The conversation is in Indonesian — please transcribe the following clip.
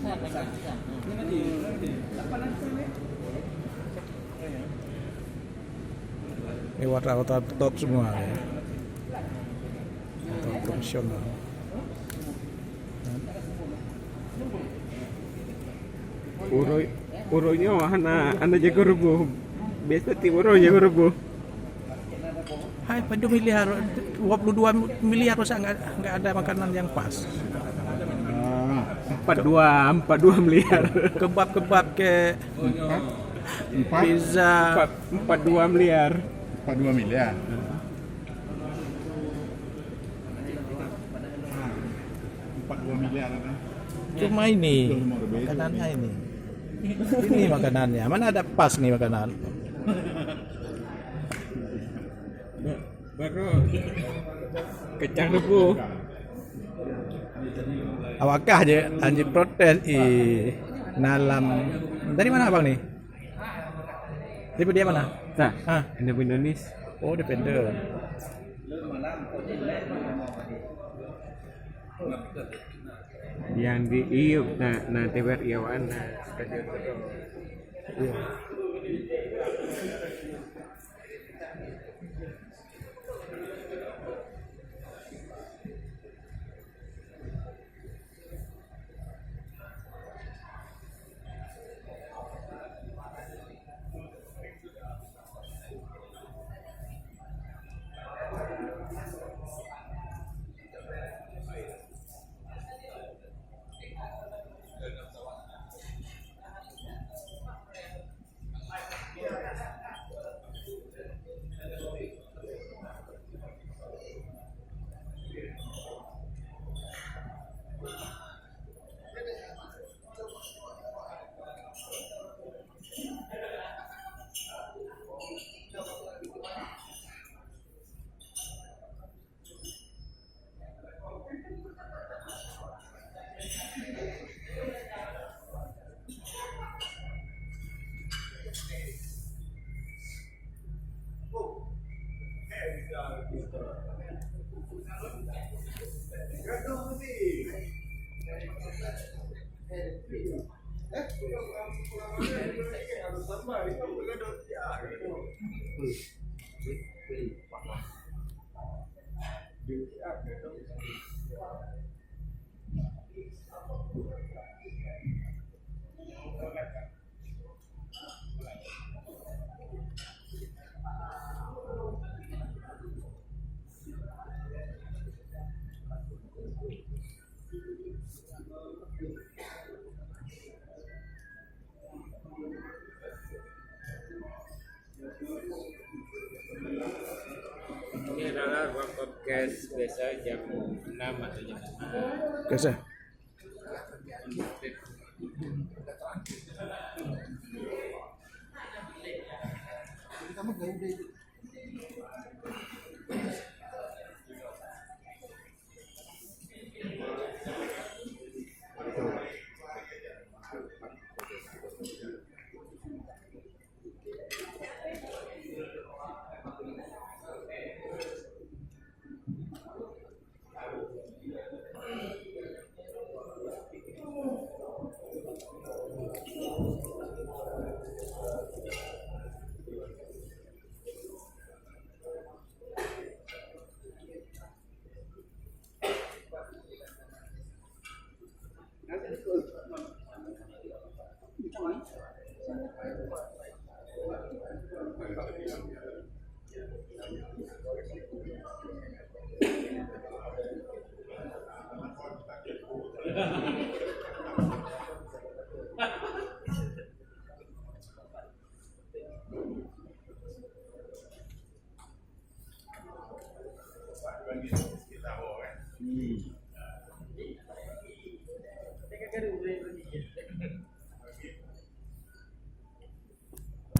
Ini warna-warna top semua ya. Top profesional. Uronya ana jago rubuh. Biasa ti uro jago rubuh. Hai, pada miliar 22 miliar masa nggak ada makanan yang pas. 42 miliar. Kebab ke pizza 42 miliar. 42 miliar. 42 miliar kan? cuma ini makanannya ini. Ini makanannya. Mana ada pas nih makanan? Baru kecang rubuh. Awakah aja anjing protes nalam. Dari mana abang nih? Tipe dia mana? Nah, Ah, Indonesia. oh defender. Yang di iup na TBRI awan na stadion itu. Iya. Ini adalah ruang podcast biasa jam 6 atau jam 5. Biasa.